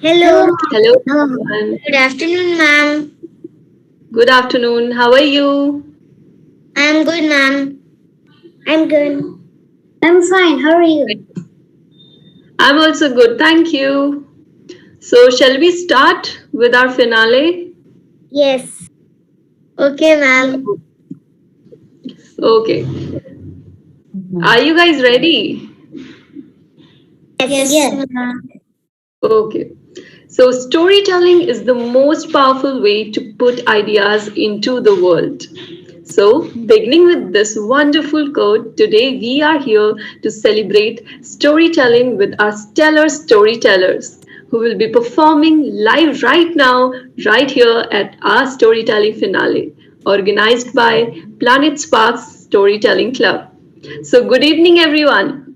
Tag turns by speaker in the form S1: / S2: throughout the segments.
S1: Hello.
S2: Hello,
S1: Hello.
S2: everyone.
S1: Good afternoon, ma'am.
S2: Good afternoon. How are you?
S1: I'm good, ma'am. I'm good. I'm fine. How are you?
S2: I'm also good, thank you. So, shall we start with our finale?
S1: Yes. Okay, ma'am.
S2: Okay. Are you guys ready?
S1: Yes, ma'am.
S2: Okay. So, storytelling is the most powerful way to put ideas into the world. So, beginning with this wonderful quote, today we are here to celebrate storytelling with our stellar storytellers who will be performing live right now, right here at our storytelling finale, organized by Planet Sparks Storytelling Club. So, good evening, everyone.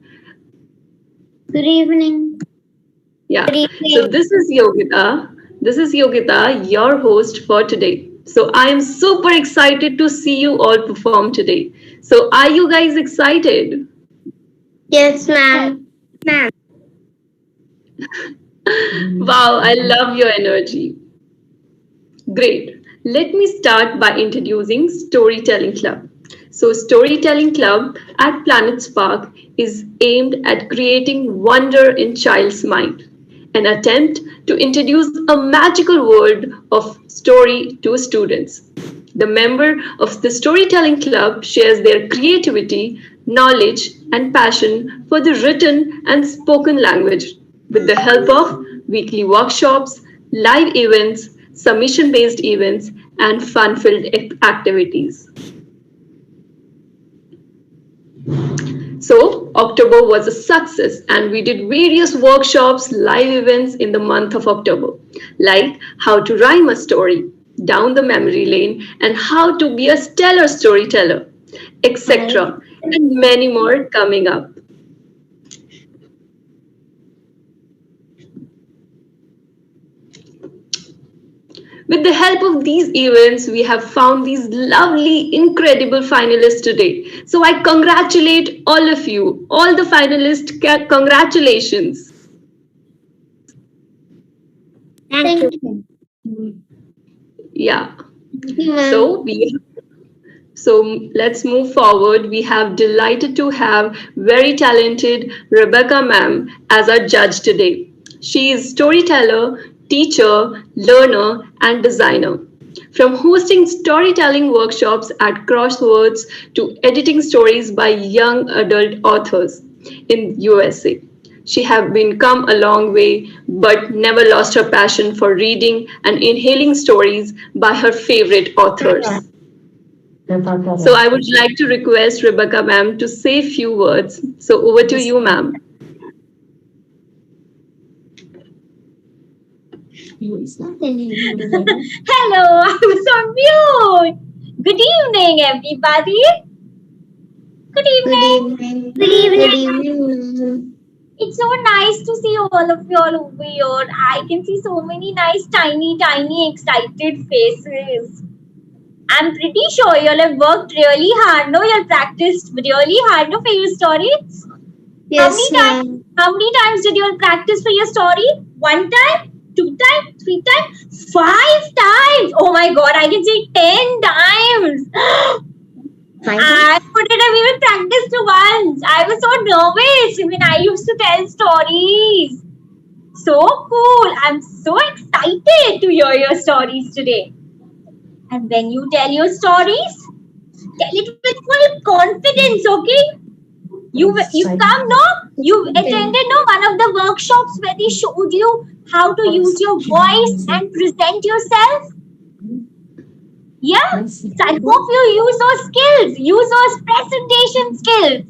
S1: Good evening.
S2: Yeah,
S1: Good
S2: so
S1: evening.
S2: this is Yogita. This is Yogita, your host for today. So I am super excited to see you all perform today. So are you guys excited?
S1: Yes, ma'am. Ma'am.
S2: Wow, I love your energy. Great. Let me start by introducing Storytelling Club. So, Storytelling Club at Planet Spark is aimed at creating wonder in child's mind, an attempt to introduce a magical world of story to students. The member of the Storytelling Club shares their creativity, knowledge, and passion for the written and spoken language with the help of weekly workshops, live events, submission based events, and fun filled activities. So, October was a success, and we did various workshops, live events in the month of October, like how to rhyme a story, down the memory lane, and how to be a stellar storyteller, etc., and many more coming up. With the help of these events, we have found these lovely, incredible finalists today. So I congratulate all of you, all the finalists. Congratulations.
S1: Thank you.
S2: Yeah.
S1: Thank you,
S2: So
S1: ma'am.
S2: we so let's move forward. We have delighted to have very talented Rebecca ma'am as our judge today. She is storyteller, teacher, learner, and designer. From hosting storytelling workshops at Crosswords to editing stories by young adult authors in USA. She have been come a long way, but never lost her passion for reading and inhaling stories by her favorite authors. So I would like to request Rebecca ma'am to say a few words. So over to you, ma'am.
S3: Hello, I was on mute. Good evening, everybody. Good
S1: Good
S3: evening.
S1: evening.
S3: Good
S1: Good
S3: evening.
S1: evening.
S3: It's so nice to see all of you all over here. I can see so many nice, tiny, excited faces. I'm pretty sure you all have worked really hard. No, you all practiced really hard no, for your story. How many
S1: Yes,
S3: times?
S1: ma'am.
S3: How many times did you all practice for your story? One time, two times, three times, 5 times. Oh my God! I can say 10 times. I couldn't have even practiced once. I was so nervous when I used to tell stories. So cool. I'm so excited to hear your stories today. And when you tell your stories, tell it with full confidence, okay? You come no? You attended no one of the workshops where they showed you how to use your voice and present yourself? Yeah? So I hope you use those skills. Use those presentation skills.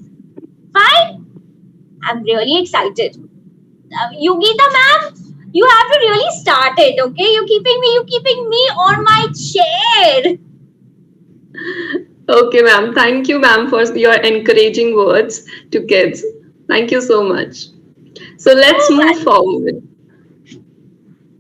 S3: Fine? I'm really excited. Yogita ma'am, you have to really start it, okay? You keeping me on my chair.
S2: Okay, ma'am. Thank you, ma'am, for your encouraging words to kids. Thank you so much. So let's
S3: Oh my.
S2: move forward.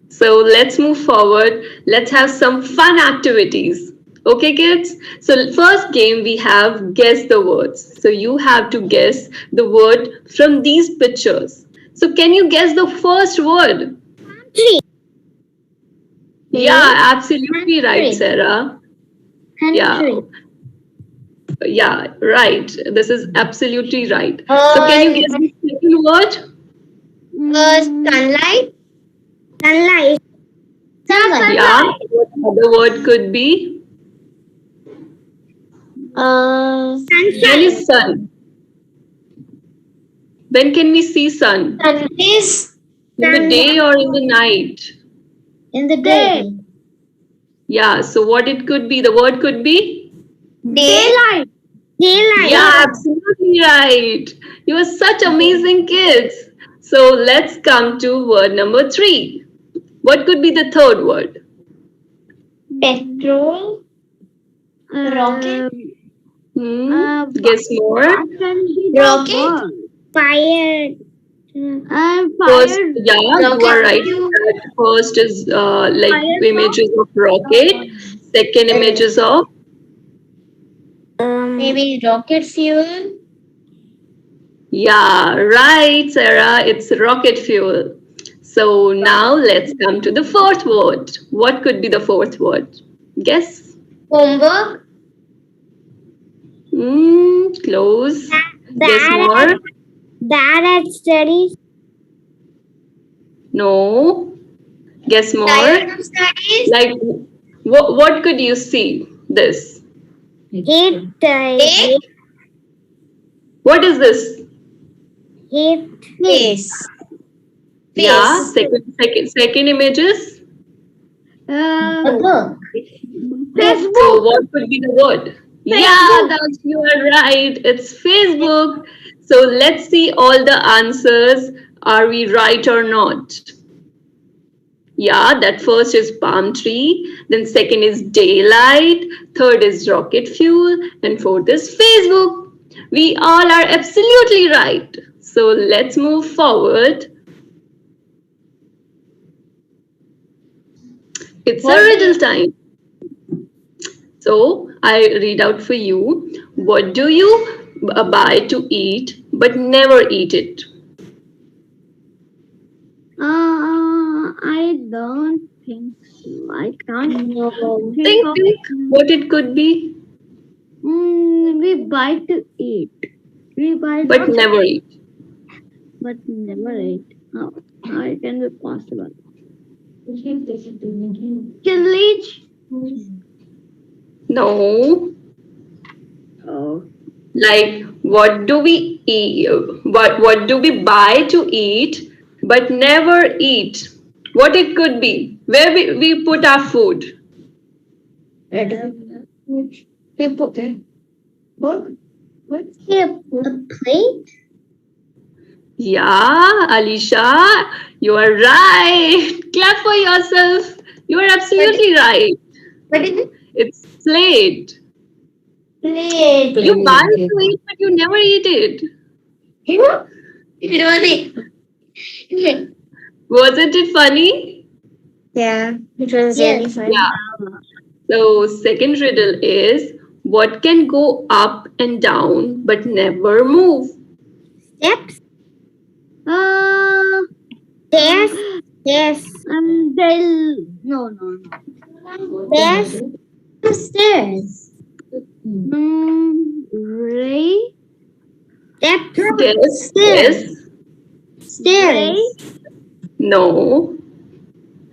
S2: So let's move forward. Let's have some fun activities. Okay, kids? So, first game we have guess the words. So, you have to guess the word from these pictures. So, can you guess the first word?
S1: Country.
S2: Yeah, absolutely right, Sarah. Yeah.
S1: Country.
S2: Yeah, right. This is absolutely right. So can you guess the second word?
S1: Sunlight. Sunlight. Sunlight.
S2: Yeah. What other word could be? When
S1: Sunshine.
S2: is sun? When can we see sun?
S1: Sun is
S2: In the day or in the night?
S1: in the day.
S2: Yeah, so what it could be? The word could be?
S1: Daylight. Daylight.
S2: Yeah, absolutely right. You are such amazing kids. So let's come to word number 3. What could be the third word?
S1: Petrol. Rocket.
S2: Guess more.
S1: Rocket. Fire.
S2: First, yeah, you are right. First is like images of rocket. Second images of
S1: Maybe rocket fuel.
S2: yeah, right, Sarah. It's rocket fuel. So now let's come to the fourth word. What could be the fourth word? Guess.
S1: Homework.
S2: Close. Guess
S1: Bad
S2: more.
S1: Bad at studies.
S2: No. Guess more.
S1: Tired of studies.
S2: Like, what could you see? This.
S1: Hate.
S2: What is this?
S1: Hate. Face.
S2: Yeah. Second images.
S1: A book.
S2: So what could be the word? Yeah, that's you are right. It's Facebook. So let's see all the answers. Are we right or not? Yeah, that first is palm tree. Then second is daylight. Third is rocket fuel. And fourth is Facebook. We all are absolutely right. So let's move forward. It's a riddle time. So I read out for you. What do you buy to eat but never eat it?
S1: I don't think so. I can't
S2: Think what it could be,
S1: we buy to eat. We buy
S2: but never eat.
S1: but never eat. How it can be possible? Village.
S2: No.
S1: Oh.
S2: Like what do we eat? What do we buy to eat but never eat? What it could be? Where we put our food?
S1: We put a plate.
S2: Yeah, Alisha, you are right. Clap for yourself. You are absolutely right.
S1: What is it?
S2: It's plate.
S1: Plate.
S2: You buy to eat, but you never eat it.
S1: You don't eat.
S2: Wasn't it funny?
S1: Yeah, it was really fun.
S2: Yeah. So second riddle is what can go up and down but never move?
S1: Steps. Stairs. Stairs. No. Stairs. Stairs. Ray. Steps.
S2: Yes.
S1: Stairs.
S2: No.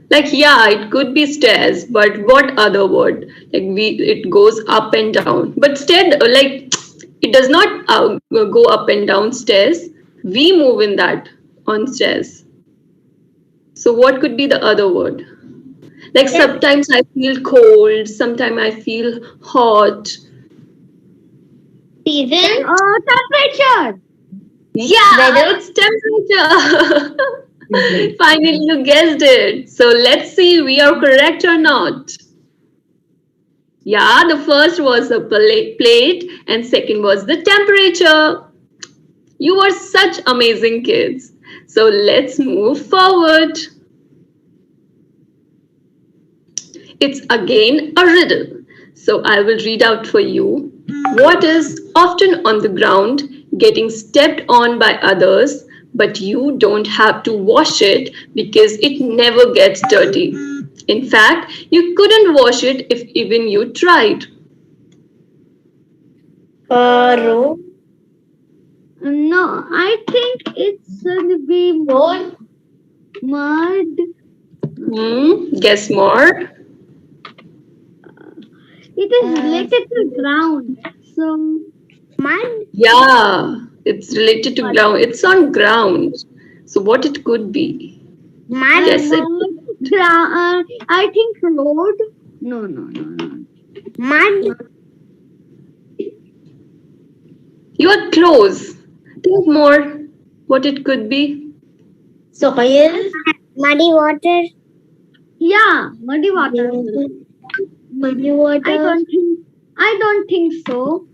S2: Like yeah, it could be stairs, but what other word? Like it goes up and down. But instead, like it does not go up and down stairs. We move in that on stairs. So what could be the other word? Like sometimes I feel cold, sometimes I feel hot.
S1: Season. Temperature.
S2: Yeah, it's temperature. Finally, you guessed it. So let's see we are correct or not. Yeah, the first was the plate and second was the temperature. You are such amazing kids. So let's move forward. It's again a riddle. So I will read out for you. What is often on the ground, getting stepped on by others, But you don't have to wash it because it never gets dirty. In fact, you couldn't wash it if even you tried.
S1: Ro.
S3: No, I think it should be more mud.
S2: Guess more.
S3: It is related to ground. So
S1: Mud.
S2: Yeah, it's related to ground. It's on ground. So what it could be?
S1: Mud.
S2: Guess it.
S3: I think road. No.
S1: Mud.
S2: You are close. Think more. What it could be?
S1: Soil. Muddy water.
S3: Yeah, muddy water.
S1: Muddy water.
S3: I don't think so.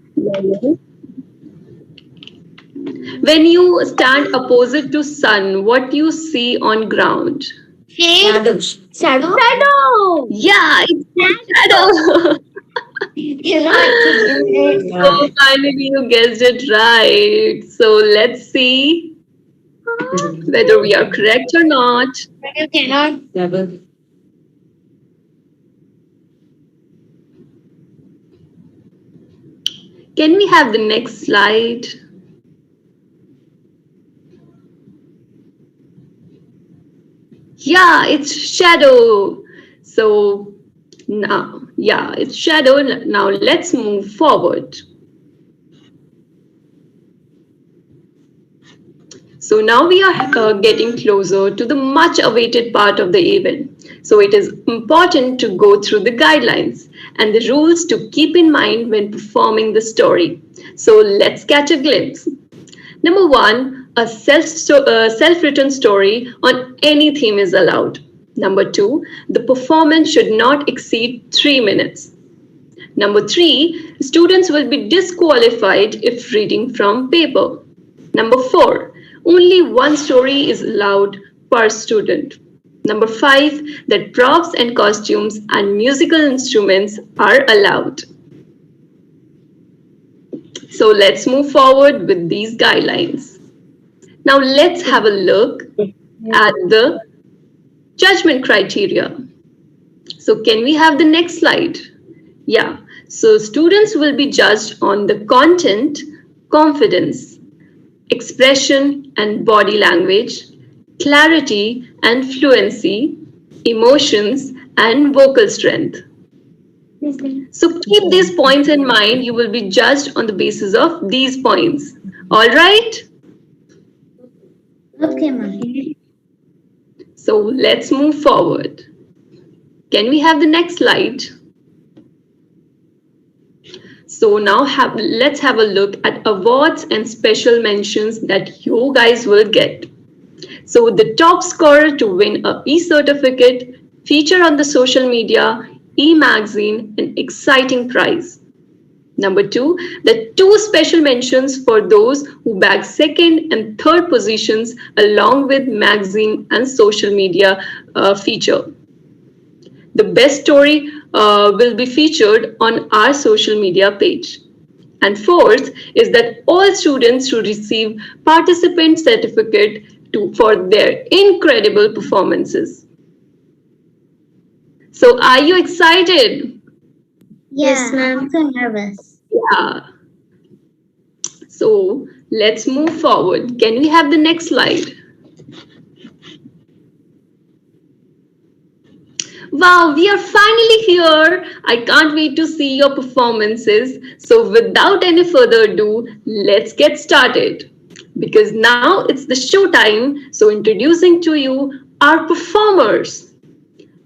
S2: When you stand opposite to sun, what you see on ground?
S1: Shadow. Shadow.
S3: Shadow.
S2: Yeah, it's shadow.
S1: You know,
S2: So finally you guessed it right. So let's see whether we are correct or not.
S1: you cannot.
S2: Can we have the next slide? Yeah, it's shadow. So now, yeah, it's shadow. Now let's move forward. So now we are getting closer to the much awaited part of the event. So it is important to go through the guidelines and the rules to keep in mind when performing the story. So let's catch a glimpse. Number one, a self-written story on any theme is allowed. Number two, the performance should not exceed 3 minutes. Number three, students will be disqualified if reading from paper. Number four, only one story is allowed per student. Number five, that props and costumes and musical instruments are allowed. So let's move forward with these guidelines. Now let's have a look at the judgment criteria. So can we have the next slide? Yeah, so students will be judged on the content, confidence, expression and body language, clarity and fluency, emotions and vocal strength. So keep these points in mind. You will be judged on the basis of these points. All right?
S1: Okay, ma'am.
S2: So let's move forward. Can we have the next slide? So now let's have a look at awards and special mentions that you guys will get. So the top scorer to win a e-certificate, feature on the social media, e-magazine, an exciting prize. Number two, the two special mentions for those who bag second and third positions along with magazine and social media feature. The best story will be featured on our social media page. And fourth is that all students should receive participant certificate for their incredible performances. So are you excited?
S1: Yes, ma'am. I'm so nervous.
S2: Yeah. So let's move forward. Can we have the next slide? Wow, we are finally here. I can't wait to see your performances. So without any further ado, let's get started. Because now it's the show time. So introducing to you our performers.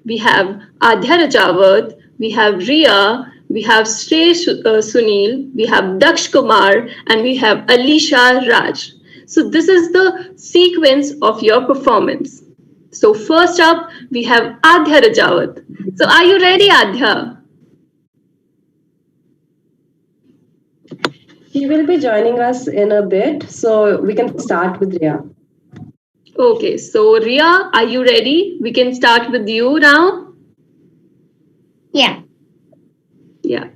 S2: We have Adhya Rajawat, we have Ria, we have Shrey Sunil, we have Daksh Kumar, and we have Alisha Raj. So this is the sequence of your performance. So first up, we have Adhya Rajawat. So are you ready, Adhya?
S4: He will be joining us in a bit, so we can start with Ria.
S2: Okay, so Ria, are you ready? We can start with you now.
S1: Yeah.
S2: Yeah.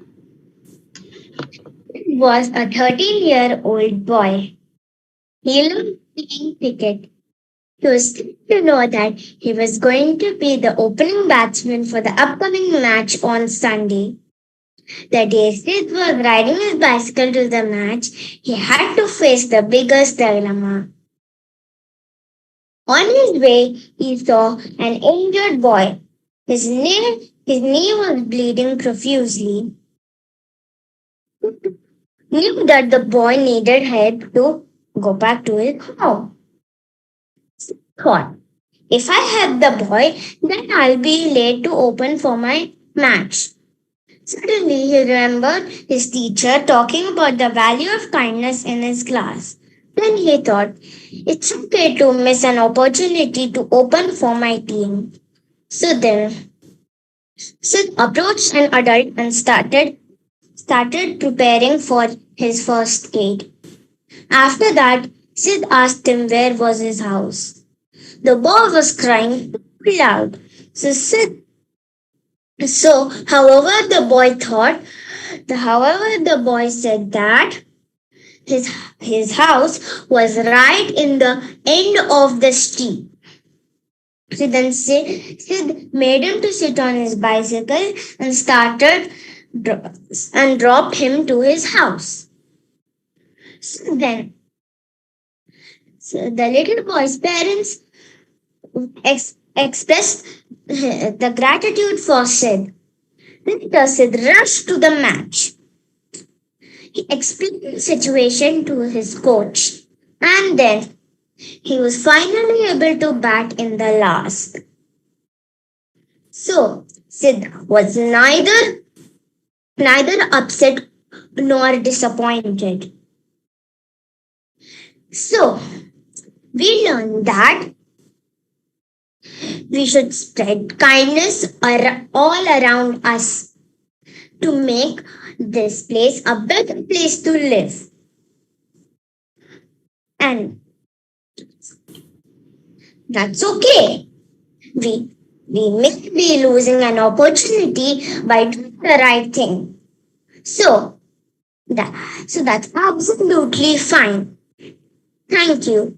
S1: Was a 13-year-old boy He loved playing cricket. He was thrilled to know that he was going to be the opening batsman for the upcoming match on Sunday. The day Sid was riding his bicycle to the match, he had to face the biggest dilemma. On his way, he saw an injured boy. His knee was bleeding profusely. Knew that the boy needed help to go back to his home. Thought, if I help the boy, then I'll be late to open for my match. Suddenly, he remembered his teacher talking about the value of kindness in his class. Then he thought, it's okay to miss an opportunity to open for my team. So then, Sid approached an adult and started preparing for his first aid. After that, Sid asked him where was his house. The boy was crying loud. However, the boy said that his house was right in the end of the street. So then Sid made him to sit on his bicycle and dropped him to his house. So the little boy's parents expressed the gratitude for Sid. Then Sid rushed to the match. He explained the situation to his coach, and then he was finally able to bat in the last. So Sid was neither upset nor disappointed. So we learned that we should spread kindness all around us to make this place a better place to live. And that's okay. We may be losing an opportunity by doing the right thing. So that's absolutely fine. Thank you.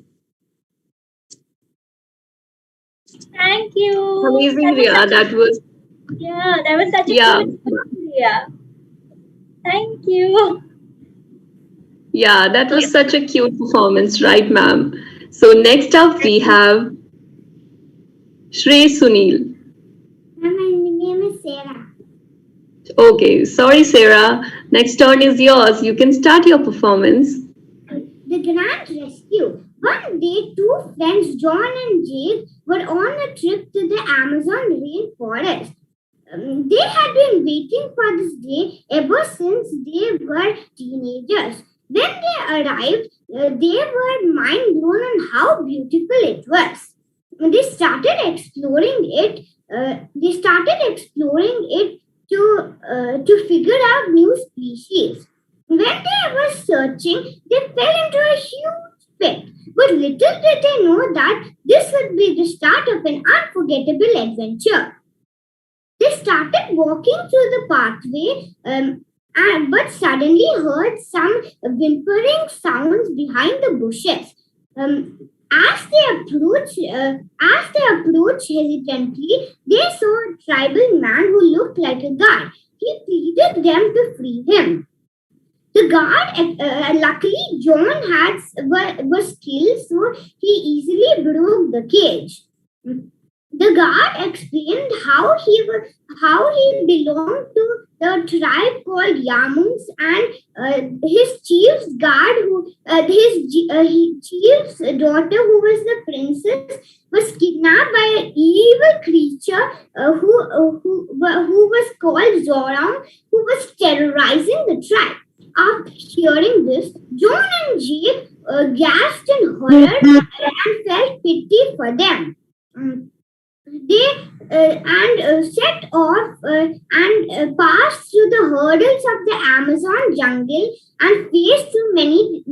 S3: Thank you.
S2: Amazing, Ria. That was
S3: That was such a
S2: yeah,
S3: cool story, Ria. Thank you.
S2: yeah. That was such a cute performance, right, ma'am? So next up we have Shrey Sunil.
S1: My name is Sarah.
S2: Okay, sorry, Sarah. Next turn is yours. You can start your performance.
S1: The Grand Rescue. One day, two friends, John and Jake, were on a trip to the Amazon rainforest. They had been waiting for this day ever since they were teenagers. When they arrived, they were mind blown on how beautiful it was. They started exploring it. To figure out new species. When they were searching, they fell into a huge pit. But little did they know that this would be the start of an unforgettable adventure. They started walking through the pathway, but suddenly heard some whimpering sounds behind the bushes. As they approached hesitantly, they saw a tribal man who looked like a guard. He pleaded them to free him. The guard, luckily, John was skilled, so he easily broke the cage. The guard explained how he belonged to the tribe called Yamuns, and his chief's daughter, who was the princess, was kidnapped by an evil creature who was called Zoram, who was terrorizing the tribe. After hearing this, John and Jake gasped in horror and felt pity for them. They set off and passed through the hurdles of the Amazon jungle and faced through many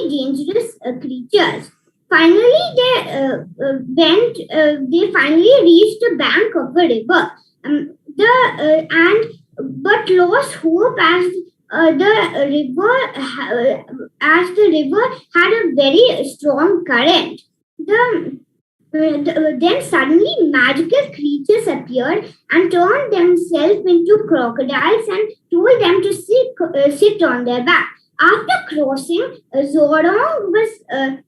S1: dangerous creatures. Finally, they finally reached the bank of a river. But lost hope As the river had a very strong current, then suddenly magical creatures appeared and turned themselves into crocodiles and told them to sit on their back. After crossing, Zorong was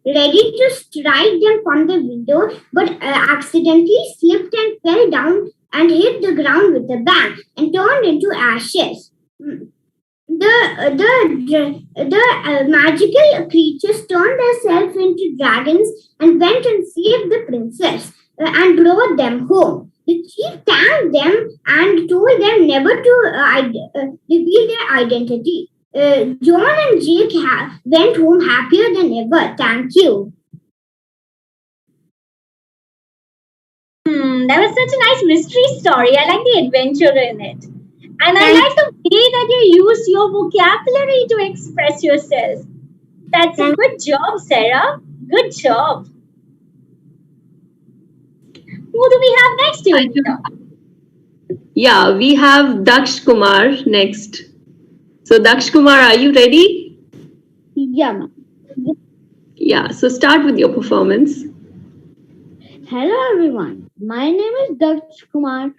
S1: ready to strike them from the window, but accidentally slipped and fell down and hit the ground with a bang and turned into ashes. The magical creatures turned themselves into dragons and went and saved the princess and brought them home. The chief thanked them and told them never to reveal their identity. John and Jake went home happier than ever. Thank you.
S3: That was such a nice mystery story. I like the adventure in it. And I like the way that you use your vocabulary to express yourself. That's a good job, Sarah. Good job. Who do we have next, Yogita?
S2: Yeah, we have Daksh Kumar next. So Daksh Kumar, are you ready?
S1: Yeah, ma'am.
S2: Yeah, so start with your performance.
S1: Hello everyone, my name is Daksh Kumar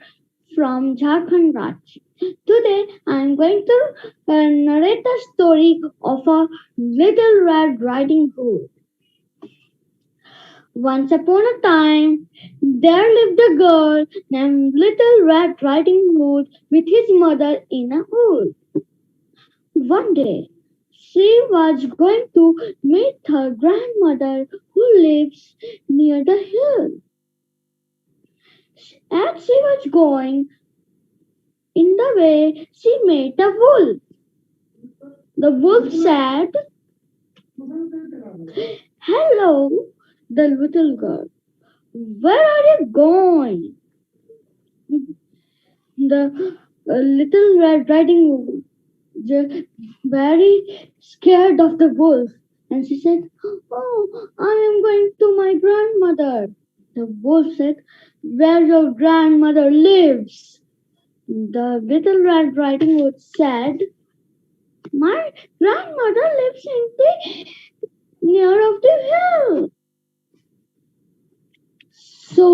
S1: from Jharkhand Rajya. Today I am going to narrate the story of a little Red Riding Hood. Once upon a time, there lived a girl named Little Red Riding Hood with his mother in a wood. One day, she was going to meet her grandmother who lives near the hill. As she was going in the way, she met a wolf. The wolf said, "Hello, the little girl. Where are you going?" The little Red Riding Hood was very scared of the wolf, and she said, "Oh, I am going to my grandmother." The wolf said, "Where your grandmother lives." The little Red Riding Hood said, "My grandmother lives in the near of the hill." So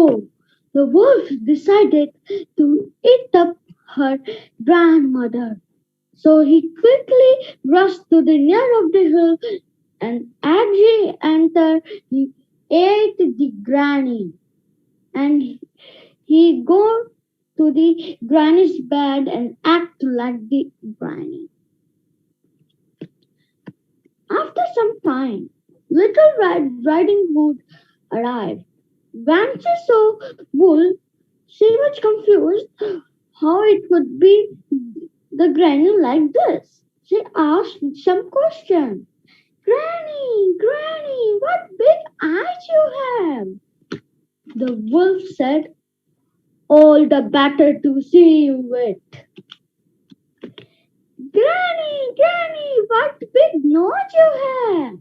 S1: the wolf decided to eat up her grandmother. So he quickly rushed to the near of the hill, and as he entered, he ate the granny. And he go to the granny's bed and act like the granny. After some time, Little Red Riding Hood arrived. When she saw Wolf, she was confused how it could be the granny like this. She asked some question. Granny, what big eyes you have." The wolf said, "All the better to see you with." Granny, what big nose you have."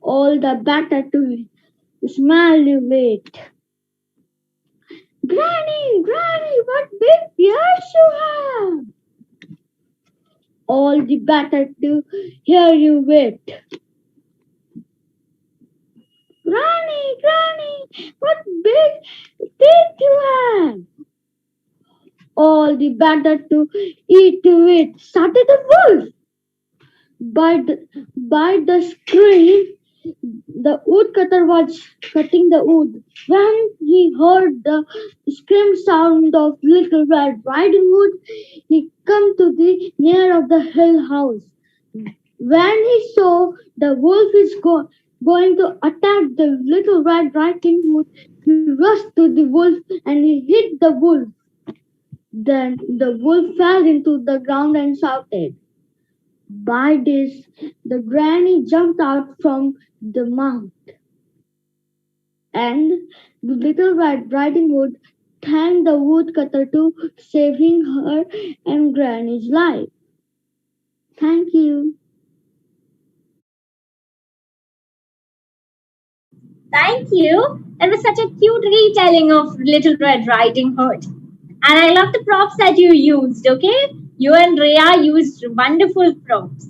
S1: "All the better to smell you with." Granny, what big ears you have." "All the better to hear you with." Granny, what big teeth you have." "All the better to eat with," shouted the wolf. By the screen, the woodcutter was cutting the wood. When he heard the scream sound of Little Red Riding Hood, he came to the near of the hill house. When he saw the wolf is going to attack the Little Red Riding Hood, he rushed to the wolf and he hit the wolf. Then the wolf fell into the ground and shouted. By this, the granny jumped out from the mount, and the Little Red Riding Hood thanked the woodcutter to saving her and Granny's life. Thank you.
S3: Thank you. That was such a cute retelling of Little Red Riding Hood. And I love the props that you used, okay? You and Rhea used wonderful prompts.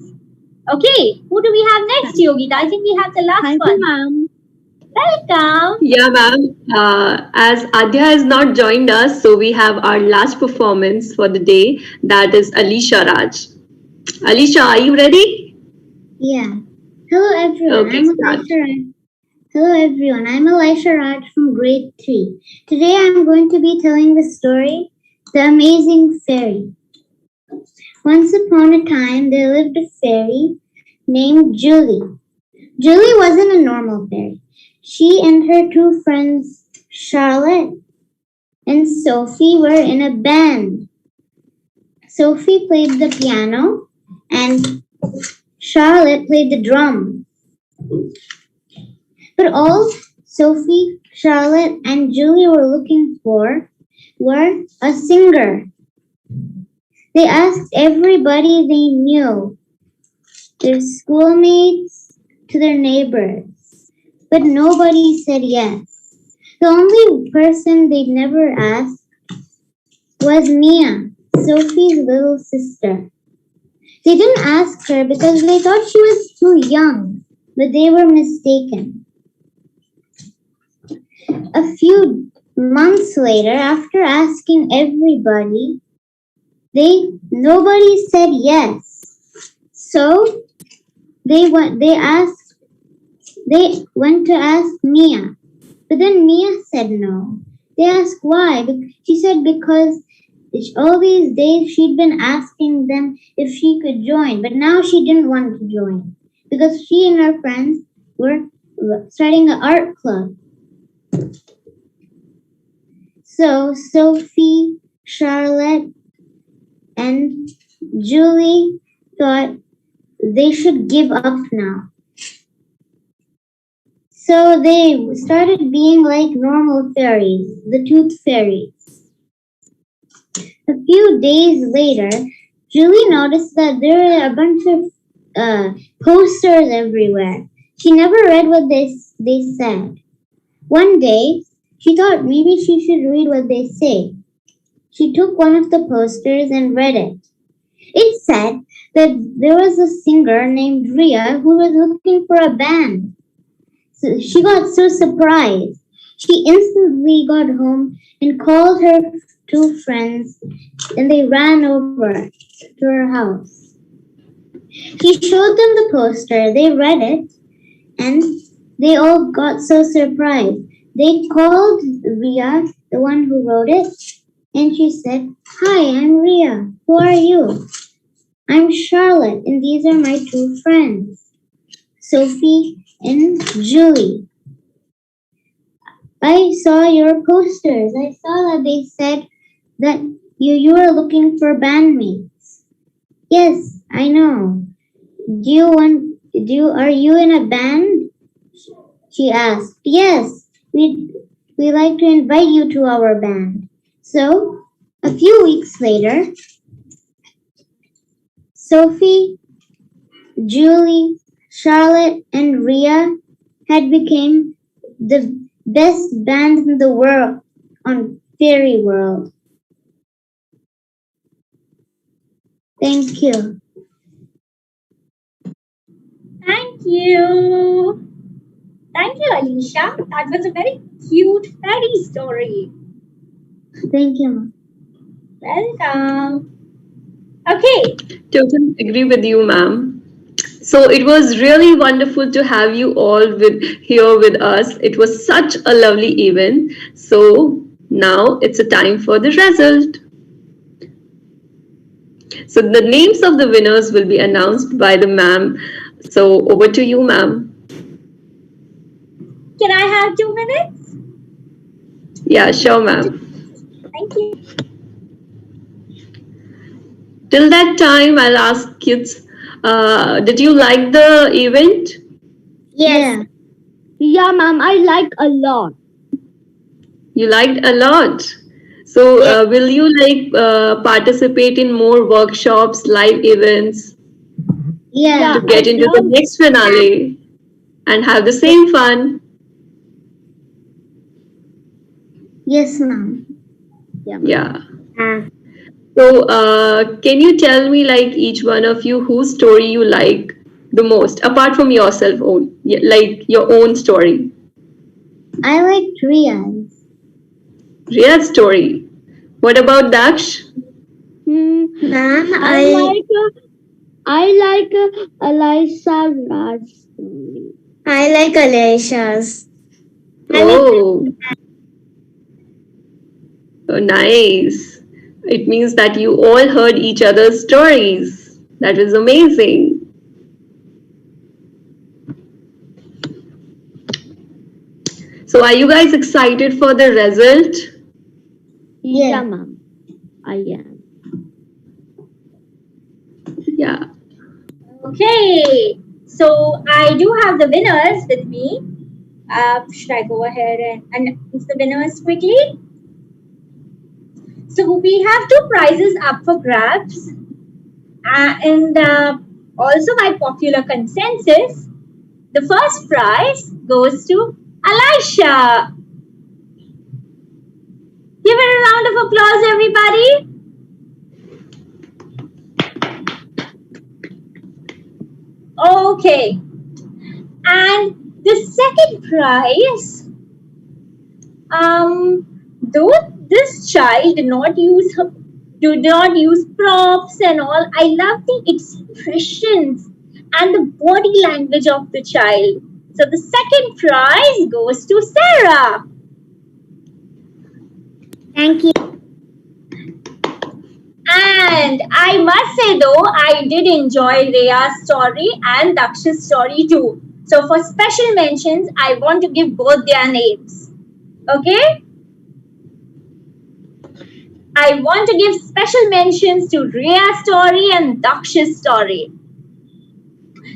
S3: Okay, who do we have next, Yogita? I think we have the last one.
S1: ma'am.
S3: Welcome.
S2: Yeah, ma'am. As Adya has not joined us, so we have our last performance for the day. That is Alisha Raj. Alisha, are you ready?
S1: Yeah. Hello everyone.
S2: Okay,
S1: I'm
S2: start.
S1: Elisha Raj. Hello everyone. I'm Elisha Raj from grade 3. Today I'm going to be telling the story The Amazing Fairy. Once upon a time there lived a fairy named Julie. Julie wasn't a normal fairy. She and her two friends, Charlotte and Sophie, were in a band. Sophie played the piano and Charlotte played the drum. But all Sophie, Charlotte, and Julie were looking for were a singer. They asked everybody they knew, their schoolmates to their neighbors, but nobody said yes. The only person they'd never asked was Mia, Sophie's little sister. They didn't ask her because they thought she was too young, but they were mistaken. A few months later, after asking everybody, nobody said yes. So they went to ask Mia. But then Mia said no. They asked why. She said because all these days she'd been asking them if she could join, but now she didn't want to join because she and her friends were starting an art club. So Sophie, Charlotte, and Julie thought they should give up now. So they started being like normal fairies, the tooth fairies. A few days later, Julie noticed that there were a bunch of posters everywhere. She never read what they said. One day, she thought maybe she should read what they say. She took one of the posters and read it. It said that there was a singer named Rhea who was looking for a band. So she got so surprised. She instantly got home and called her two friends, and they ran over to her house. She showed them the poster. They read it, and they all got so surprised. They called Rhea, the one who wrote it, and she said, "Hi, I'm Rhea. Who are you?" "I'm Charlotte, and these are my two friends, Sophie and Julie. I saw your posters. I saw that they said that you are looking for bandmates." "Yes, I know. Are you in a band?" she asked. "Yes, we like to invite you to our band." So, a few weeks later, Sophie, Julie, Charlotte, and Rhea had become the best band in the world on Fairy World. Thank you.
S3: Thank you. Thank you, Alicia. That was a very cute fairy story.
S1: Thank you.
S3: Welcome. Okay.
S2: Totally agree with you, ma'am. So it was really wonderful to have you all here with us. It was such a lovely event. So now it's a time for the result. So the names of the winners will be announced by the ma'am. So over to you, ma'am.
S3: Can I have 2 minutes?
S2: Yeah, sure, ma'am.
S3: Thank you.
S2: Till that time, I'll ask kids, did you like the event?
S1: Yes.
S5: Yeah, ma'am, I like a lot.
S2: You liked a lot. So will you participate in more workshops, live events
S1: Yeah.
S2: to get into the next finale and have the same fun?
S1: Yes, ma'am.
S2: Yeah. So, can you tell me, like, each one of you, whose story you like the most, apart from yourself own, like your own story?
S5: I like Ria's.
S2: Ria's story. What about Daksh?
S1: Ma'am,
S5: I like Eliza Raj's story.
S1: I like Alicia's.
S2: Oh, oh, nice. It means that you all heard each other's stories. That was amazing. So, are you guys excited for the result?
S5: Yeah, ma'am. I am.
S2: Yeah.
S3: Okay, so I do have the winners with me. Should I go ahead and announce the winners quickly? So we have two prizes up for grabs, and also by popular consensus, the first prize goes to Elisha. Give her a round of applause, everybody. Okay, and the second prize, though this child did not use props and all, I love the expressions and the body language of the child. So the second prize goes to Sarah.
S1: Thank you.
S3: And I must say though, I did enjoy Rhea's story and Daksh's story too. So for special mentions, I want to give both their names. Okay? I want to give special mentions to Rhea's story and Daksh's story.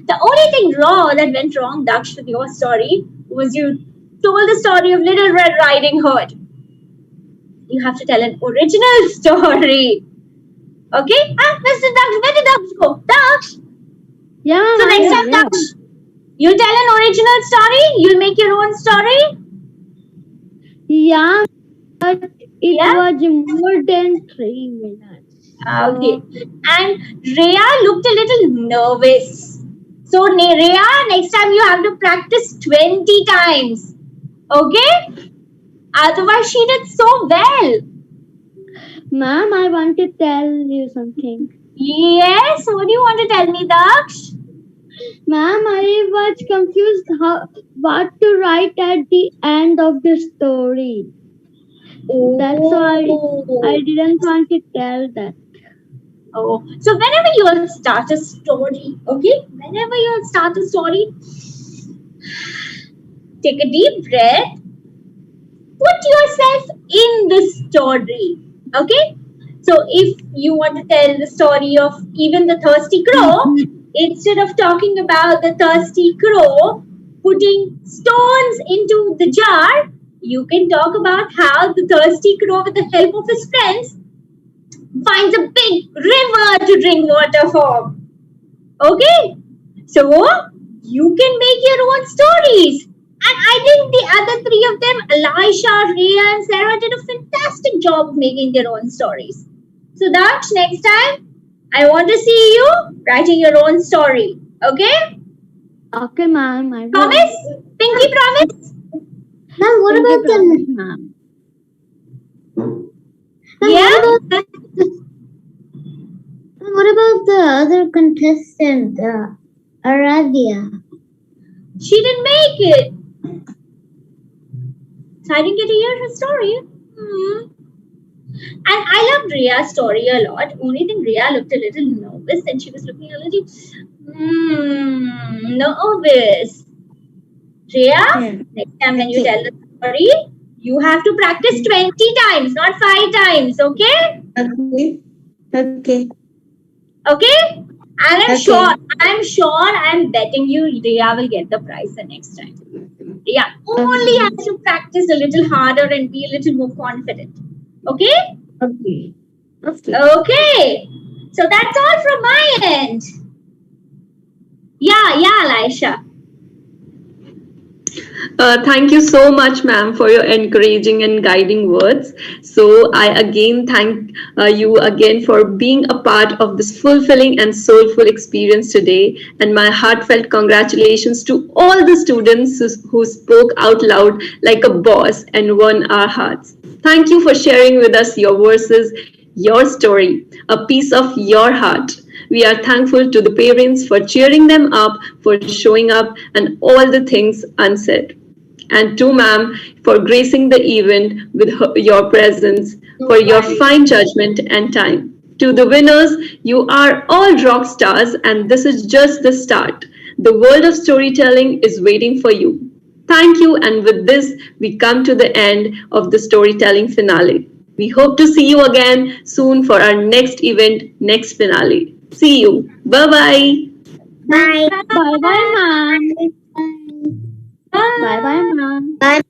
S3: The only thing wrong that went wrong, Daksh, with your story was you told the story of Little Red Riding Hood. You have to tell an original story. Okay? Mr. Daksh, where did Daksh go? Daksh!
S5: Yeah.
S3: So next time, Daksh, you tell an original story, you'll make your own story.
S5: Yeah, but it was more than 3 minutes.
S3: Okay. And Rhea looked a little nervous. So Rhea, next time you have to practice 20 times. Okay? Otherwise, she did so well.
S5: Ma'am, I want to tell you something.
S3: Yes, what do you want to tell me, Daksh?
S5: Ma'am, I was confused what to write at the end of the story. That's why I didn't want to tell that.
S3: Oh, so whenever you'll start a story, okay? Whenever you'll start a story, take a deep breath, put yourself in the story, okay? So if you want to tell the story of even the thirsty crow, instead of talking about the thirsty crow putting stones into the jar, you can talk about how the thirsty crow, with the help of his friends, finds a big river to drink water from. Okay? So you can make your own stories. And I think the other three of them, Elisha, Rhea, and Sarah, did a fantastic job of making their own stories. So Daksh, next time, I want to see you writing your own story. Okay?
S5: Okay, ma'am. I will.
S3: Promise? Pinky promise?
S1: Ma'am, what
S5: Thank you,
S1: about
S5: promise, ma'am.
S3: Yeah?
S1: what about the other contestant, Aradia?
S3: She didn't make it. So I didn't get to hear her story. And I loved Rhea's story a lot. Only thing, Rhea looked a little nervous and she was looking a little nervous. Rhea, next time when you tell the story, you have to practice 20 times, not 5 times, okay?
S1: Okay.
S3: Okay? And I'm betting you Rhea will get the prize the next time. Rhea only has to practice a little harder and be a little more confident. Okay?
S1: Okay.
S3: Okay. So that's all from my end. Yeah, Elisha.
S2: Thank you so much, ma'am, for your encouraging and guiding words. So, I again thank you again for being a part of this fulfilling and soulful experience today. And my heartfelt congratulations to all the students who spoke out loud like a boss and won our hearts. Thank you for sharing with us your verses, your story, a piece of your heart. We are thankful to the parents for cheering them up, for showing up, and all the things unsaid. And to ma'am for gracing the event with your presence, for your fine judgment and time. To the winners, you are all rock stars, and this is just the start. The world of storytelling is waiting for you. Thank you, and with this, we come to the end of the storytelling finale. We hope to see you again soon for our next event, next finale. See you. Bye bye.
S1: Bye.
S5: Bye bye, ma'am. Bye bye, ma'am.
S1: Bye.